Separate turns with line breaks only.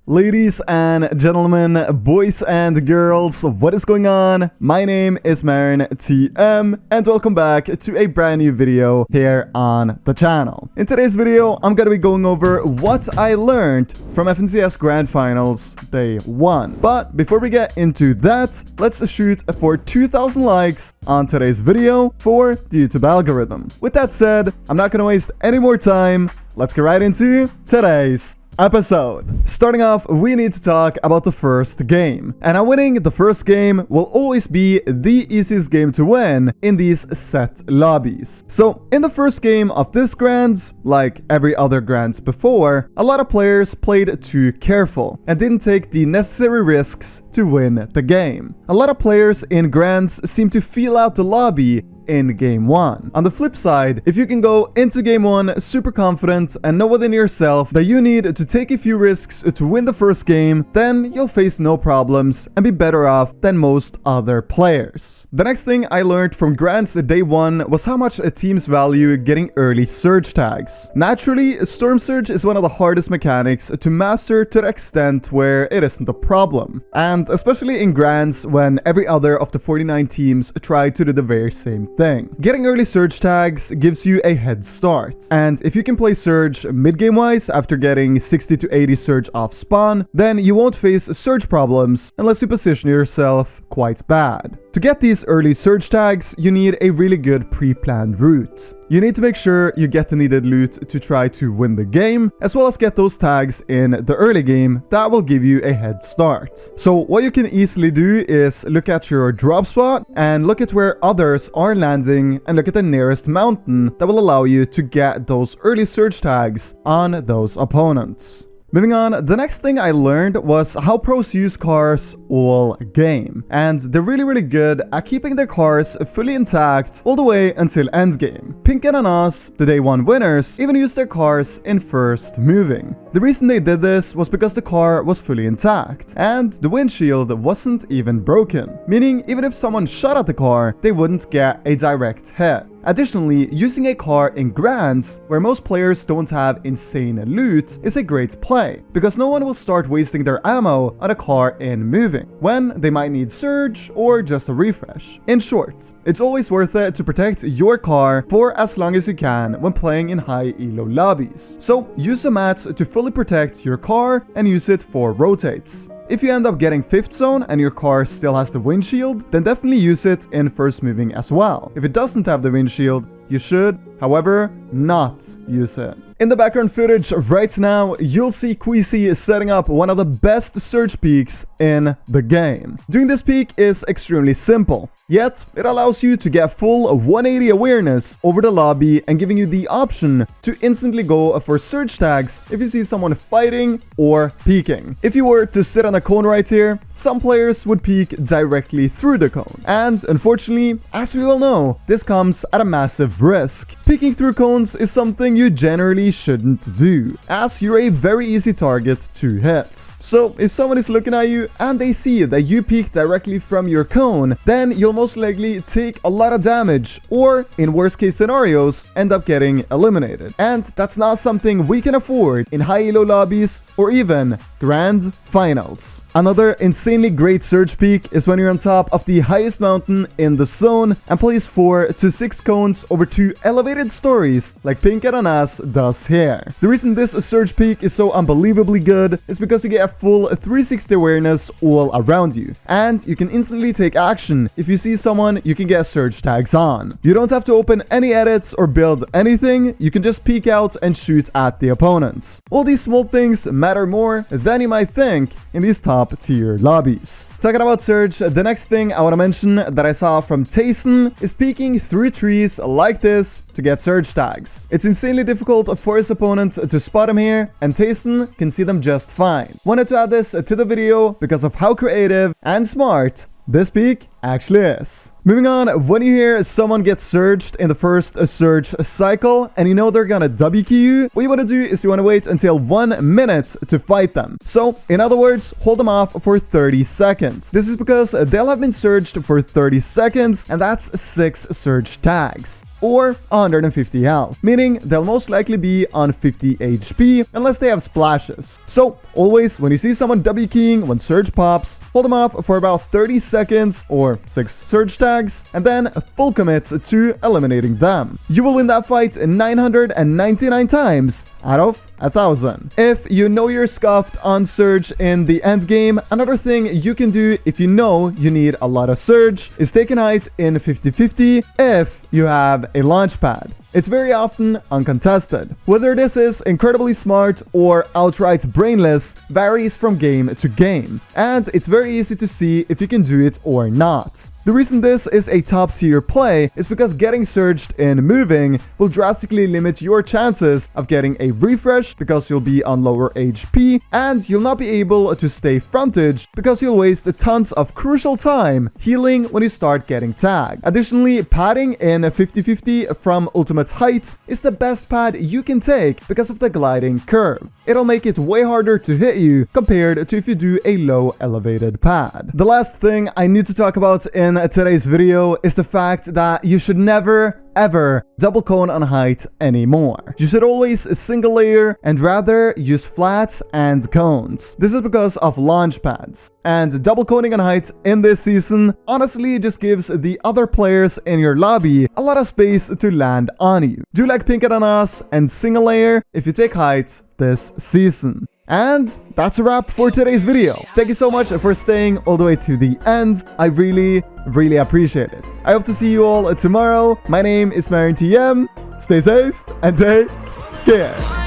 Ladies and gentlemen, boys and girls, what is going on? My name is M1K3 and welcome back to a brand new video here on the channel. In today's video, I'm gonna be going over what I learned from FNCS Grand Finals Day 1. But before we get into that, let's shoot for 2,000 likes on today's video for the YouTube algorithm. With that said, I'm not gonna waste any more time. Let's get right into today's episode. Starting off, we need to talk about the first game. And winning the first game will always be the easiest game to win in these set lobbies. So in the first game of this Grand, like every other Grand before, a lot of players played too careful and didn't take the necessary risks to win the game. A lot of players in Grands seem to feel out the lobby in game 1. On the flip side, if you can go into game 1 super confident and know within yourself that you need to take a few risks to win the first game, then you'll face no problems and be better off than most other players. The next thing I learned from Grands Day 1 was how much teams value getting early surge tags. Naturally, Storm Surge is one of the hardest mechanics to master to the extent where it isn't a problem. And especially in Grands when every other of the 49 teams try to do the very same thing. Getting early surge tags gives you a head start, and if you can play surge mid-game wise after getting 60 to 80 surge off spawn, then you won't face surge problems unless you position yourself quite bad. To get these early surge tags, you need a really good pre-planned route. You need to make sure you get the needed loot to try to win the game, as well as get those tags in the early game that will give you a head start. So what you can easily do is look at your drop spot and look at where others are landing and look at the nearest mountain that will allow you to get those early surge tags on those opponents. Moving on, the next thing I learned was how pros use cars all game. And they're really good at keeping their cars fully intact all the way until endgame. Pink and Anas, the day 1 winners, even used their cars in first moving. The reason they did this was because the car was fully intact and the windshield wasn't even broken. Meaning, even if someone shot at the car, they wouldn't get a direct hit. Additionally, using a car in Grands, where most players don't have insane loot, is a great play, because no one will start wasting their ammo on a car in moving, when they might need surge or just a refresh. In short, it's always worth it to protect your car for as long as you can when playing in high elo lobbies. So use the mats to fully protect your car and use it for rotates. If you end up getting 5th zone and your car still has the windshield, then definitely use it in first moving as well. If it doesn't have the windshield, you should, however, not use it. In the background footage right now, you'll see Queasy setting up one of the best surge peaks in the game. Doing this peak is extremely simple, yet it allows you to get full 180 awareness over the lobby and giving you the option to instantly go for surge tags if you see someone fighting or peeking. If you were to sit on a cone right here, some players would peek directly through the cone. And unfortunately, as we all know, this comes at a massive risk. Peeking through cones is something you generally shouldn't do, as you're a very easy target to hit. So if someone is looking at you and they see that you peek directly from your cone, then you'll most likely take a lot of damage, or in worst case scenarios, end up getting eliminated. And that's not something we can afford in high elo lobbies or even Grand Finals. Another insanely great surge peak is when you're on top of the highest mountain in the zone and place 4 to 6 cones over 2 elevated stories like Pink and Anas does here. The reason this surge peak is so unbelievably good is because you get a full 360 awareness all around you, and you can instantly take action. If you see someone, you can get surge tags on. You don't have to open any edits or build anything, you can just peek out and shoot at the opponents. All these small things matter more than you might think in these top tier lobbies. Talking about surge, the next thing I want to mention that I saw from Tayson is peeking through trees like this to get surge tags. It's insanely difficult for his opponent to spot him here, and Tayson can see them just fine. Wanted to add this to the video because of how creative and smart this peak actually is. Moving on, when you hear someone get surged in the first surge cycle and you know they're gonna W key you, what you want to do is you want to wait until 1 minute to fight them. So, in other words, hold them off for 30 seconds. This is because they'll have been surged for 30 seconds, and that's 6 surge tags, or 150 health, meaning they'll most likely be on 50 HP unless they have splashes. So, always when you see someone W keying when surge pops, hold them off for about 30 seconds or 6 surge tags, and then full commit to eliminating them. You will win that fight 999 times out of 1,000. If you know you're scuffed on surge in the end game, another thing you can do if you know you need a lot of surge is take a night in 50-50 if you have a launch pad. It's very often uncontested. Whether this is incredibly smart or outright brainless varies from game to game, and it's very easy to see if you can do it or not. The reason this is a top tier play is because getting surged in moving will drastically limit your chances of getting a refresh because you'll be on lower HP, and you'll not be able to stay frontage because you'll waste tons of crucial time healing when you start getting tagged. Additionally, padding in 50-50 from ultimate height is the best pad you can take because of the gliding curve. It'll make it way harder to hit you compared to if you do a low elevated pad. The last thing I need to talk about in today's video is the fact that you should never ever double cone on height anymore. You should always single layer and rather use flats and cones. This is because of launch pads. And double coning on height in this season honestly just gives the other players in your lobby a lot of space to land on you. Do like Pink Ananas and single layer if you take height this season. And that's a wrap for today's video. Thank you so much for staying all the way to the end. I really appreciate it. I hope to see you all tomorrow. My name is M1K3 Editz. Stay safe and take care.